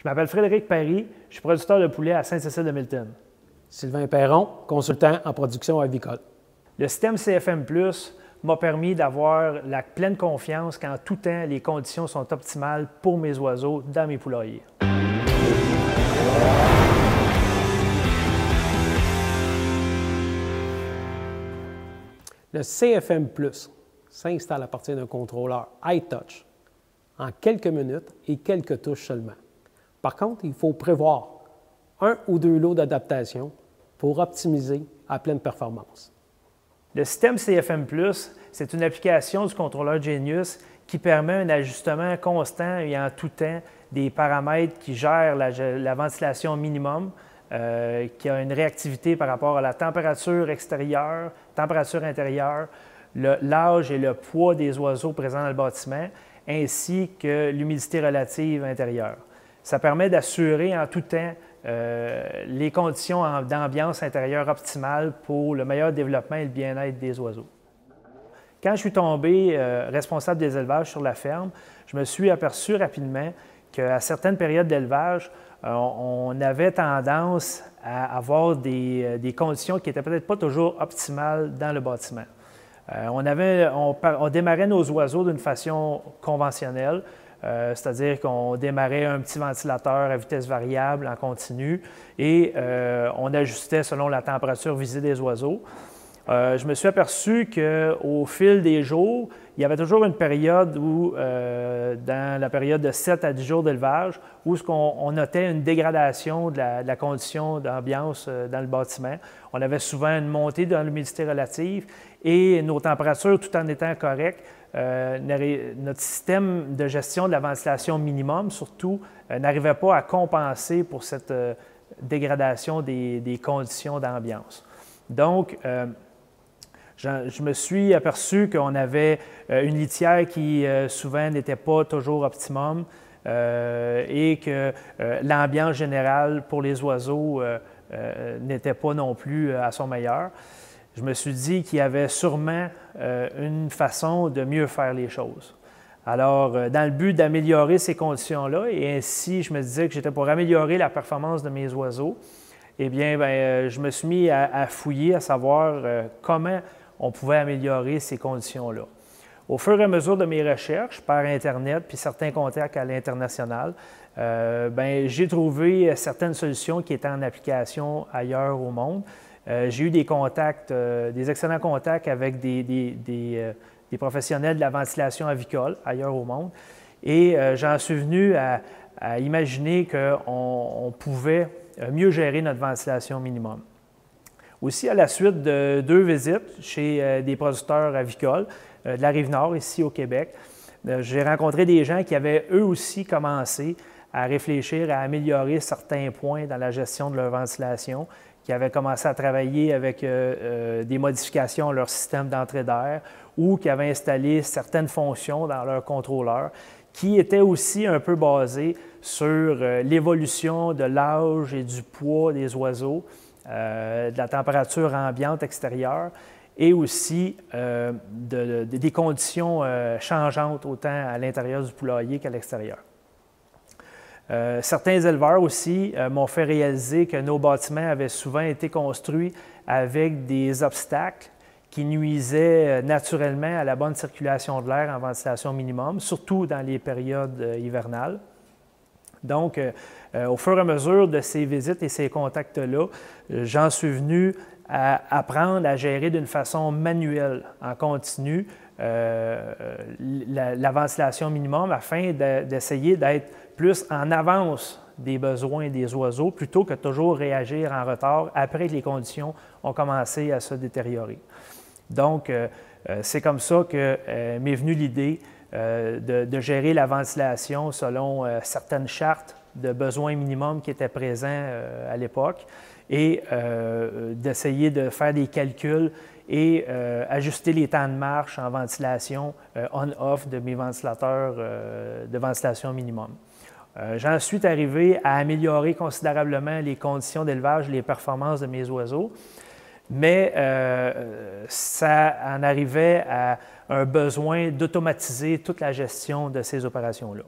Je m'appelle Frédéric Paris, je suis producteur de poulet à Saint-Cécile-de-Milton. Sylvain Perron, consultant en production avicole. Le système CFM+ m'a permis d'avoir la pleine confiance qu'en tout temps, les conditions sont optimales pour mes oiseaux dans mes poulaillers. Le CFM+ s'installe à partir d'un contrôleur iTouch en quelques minutes et quelques touches seulement. Par contre, il faut prévoir un ou deux lots d'adaptation pour optimiser à pleine performance. Le système CFM+, c'est une application du contrôleur Genius qui permet un ajustement constant et en tout temps des paramètres qui gèrent la ventilation minimum, qui a une réactivité par rapport à la température extérieure, température intérieure, l'âge et le poids des oiseaux présents dans le bâtiment, ainsi que l'humidité relative intérieure. Ça permet d'assurer en tout temps les conditions d'ambiance intérieure optimales pour le meilleur développement et le bien-être des oiseaux. Quand je suis tombé responsable des élevages sur la ferme, je me suis aperçu rapidement qu'à certaines périodes d'élevage, on avait tendance à avoir des conditions qui n'étaient peut-être pas toujours optimales dans le bâtiment. On démarrait nos oiseaux d'une façon conventionnelle, c'est-à-dire qu'on démarrait un petit ventilateur à vitesse variable en continu et on ajustait selon la température visée des oiseaux. Je me suis aperçu qu'au fil des jours, il y avait toujours une période où, dans la période de 7 à 10 jours d'élevage, où on notait une dégradation de la condition d'ambiance dans le bâtiment. On avait souvent une montée dans l'humidité relative et nos températures, tout en étant correctes, notre système de gestion de la ventilation minimum, surtout, n'arrivait pas à compenser pour cette dégradation des conditions d'ambiance. Donc, je me suis aperçu qu'on avait une litière qui souvent n'était pas toujours optimum et que l'ambiance générale pour les oiseaux n'était pas non plus à son meilleur. Je me suis dit qu'il y avait sûrement une façon de mieux faire les choses. Alors, dans le but d'améliorer ces conditions-là, et ainsi je me disais que j'étais pour améliorer la performance de mes oiseaux, eh bien, je me suis mis à fouiller, à savoir comment on pouvait améliorer ces conditions-là. Au fur et à mesure de mes recherches par Internet puis certains contacts à l'international, j'ai trouvé certaines solutions qui étaient en application ailleurs au monde. J'ai eu des contacts, des excellents contacts avec des professionnels de la ventilation avicole ailleurs au monde et j'en suis venu à imaginer qu'on pouvait mieux gérer notre ventilation minimum. Aussi, à la suite de 2 visites chez des producteurs avicoles de la Rive-Nord, ici au Québec, j'ai rencontré des gens qui avaient eux aussi commencé à réfléchir à améliorer certains points dans la gestion de leur ventilation, qui avaient commencé à travailler avec des modifications à leur système d'entrée d'air ou qui avaient installé certaines fonctions dans leur contrôleur qui étaient aussi un peu basées sur l'évolution de l'âge et du poids des oiseaux, de la température ambiante extérieure et aussi des conditions changeantes autant à l'intérieur du poulailler qu'à l'extérieur. Certains éleveurs aussi m'ont fait réaliser que nos bâtiments avaient souvent été construits avec des obstacles qui nuisaient naturellement à la bonne circulation de l'air en ventilation minimum, surtout dans les périodes hivernales. Donc, au fur et à mesure de ces visites et ces contacts-là, j'en suis venu à apprendre à gérer d'une façon manuelle, en continu, la ventilation minimum afin d'essayer d'être plus en avance des besoins des oiseaux plutôt que toujours réagir en retard après que les conditions ont commencé à se détériorer. Donc, c'est comme ça que m'est venue l'idée de gérer la ventilation selon certaines chartes de besoins minimums qui étaient présents à l'époque et d'essayer de faire des calculs et ajuster les temps de marche en ventilation on-off de mes ventilateurs de ventilation minimum. J'en suis arrivé à améliorer considérablement les conditions d'élevage et les performances de mes oiseaux, mais ça en arrivait à un besoin d'automatiser toute la gestion de ces opérations-là.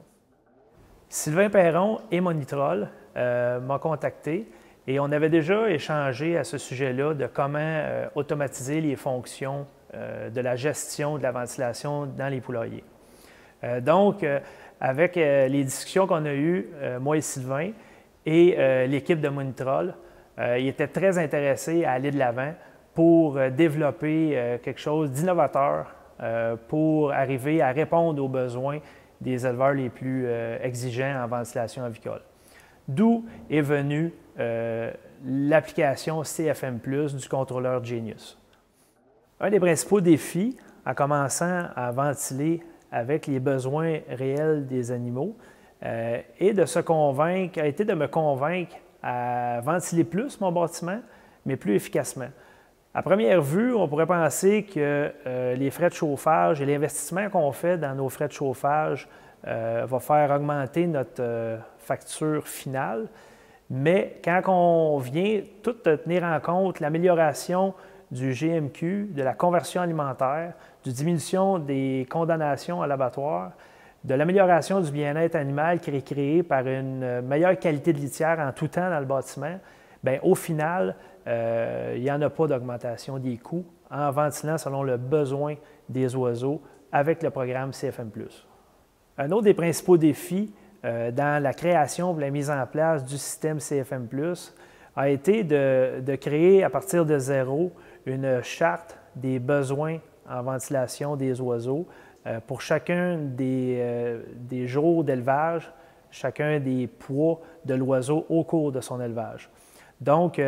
Sylvain Perron et Monitrol m'ont contacté et on avait déjà échangé à ce sujet-là de comment automatiser les fonctions de la gestion de la ventilation dans les poulaillers. Donc, avec les discussions qu'on a eues, moi et Sylvain, et l'équipe de Monitrol, ils étaient très intéressés à aller de l'avant pour développer quelque chose d'innovateur pour arriver à répondre aux besoins des éleveurs les plus exigeants en ventilation avicole. D'où est venue l'application CFM+ du contrôleur Genius. Un des principaux défis en commençant à ventiler avec les besoins réels des animaux a été de me convaincre à ventiler plus mon bâtiment, mais plus efficacement. À première vue, on pourrait penser que les frais de chauffage et l'investissement qu'on fait dans nos frais de chauffage va faire augmenter notre facture finale. Mais quand on vient tout tenir en compte l'amélioration du GMQ, de la conversion alimentaire, de diminution des condamnations à l'abattoir, de l'amélioration du bien-être animal qui est créé par une meilleure qualité de litière en tout temps dans le bâtiment, bien, au final, il n'y en a pas d'augmentation des coûts en ventilant selon le besoin des oiseaux avec le programme CFM+. Un autre des principaux défis dans la création et la mise en place du système CFM+, a été de créer à partir de zéro une charte des besoins en ventilation des oiseaux pour chacun des jours d'élevage, chacun des poids de l'oiseau au cours de son élevage. Donc,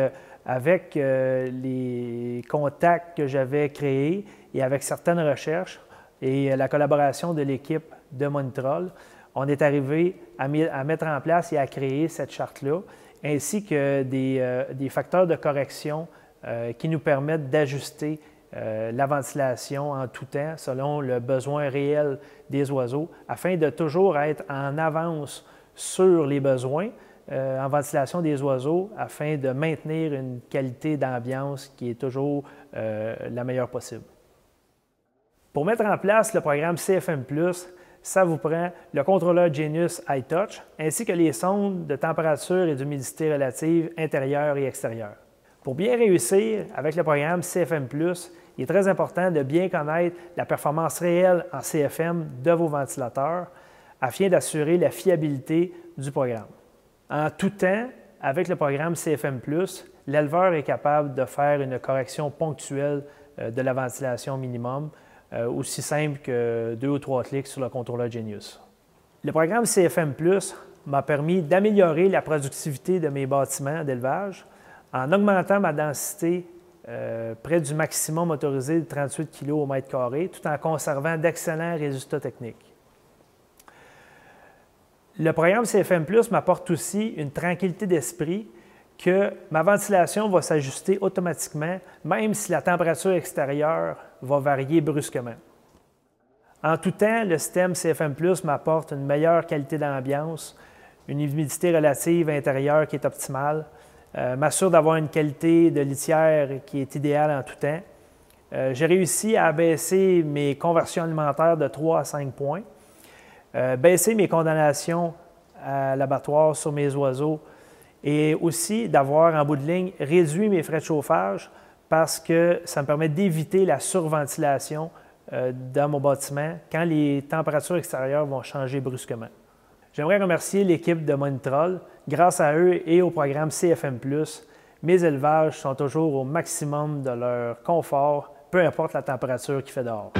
avec les contacts que j'avais créés et avec certaines recherches et la collaboration de l'équipe de Monitrol, on est arrivé à mettre en place et à créer cette charte-là, ainsi que des facteurs de correction qui nous permettent d'ajuster la ventilation en tout temps selon le besoin réel des oiseaux, afin de toujours être en avance sur les besoins en ventilation des oiseaux, afin de maintenir une qualité d'ambiance qui est toujours la meilleure possible. Pour mettre en place le programme CFM+, ça vous prend le contrôleur Genius iTouch ainsi que les sondes de température et d'humidité relative intérieure et extérieure. Pour bien réussir avec le programme CFM+, il est très important de bien connaître la performance réelle en CFM de vos ventilateurs afin d'assurer la fiabilité du programme. En tout temps, avec le programme CFM+, l'éleveur est capable de faire une correction ponctuelle de la ventilation minimum, aussi simple que 2 ou 3 clics sur le contrôleur Genius. Le programme CFM+ m'a permis d'améliorer la productivité de mes bâtiments d'élevage en augmentant ma densité près du maximum autorisé de 38 kg au mètre carré, tout en conservant d'excellents résultats techniques. Le programme CFM+ m'apporte aussi une tranquillité d'esprit que ma ventilation va s'ajuster automatiquement, même si la température extérieure va varier brusquement. En tout temps, le système CFM+ m'apporte une meilleure qualité d'ambiance, une humidité relative intérieure qui est optimale, m'assure d'avoir une qualité de litière qui est idéale en tout temps. J'ai réussi à baisser mes conversions alimentaires de 3 à 5 points, baisser mes condamnations à l'abattoir sur mes oiseaux et aussi d'avoir en bout de ligne réduit mes frais de chauffage parce que ça me permet d'éviter la surventilation dans mon bâtiment quand les températures extérieures vont changer brusquement. J'aimerais remercier l'équipe de Monitrol. Grâce à eux et au programme CFM+, mes élevages sont toujours au maximum de leur confort, peu importe la température qu'il fait dehors.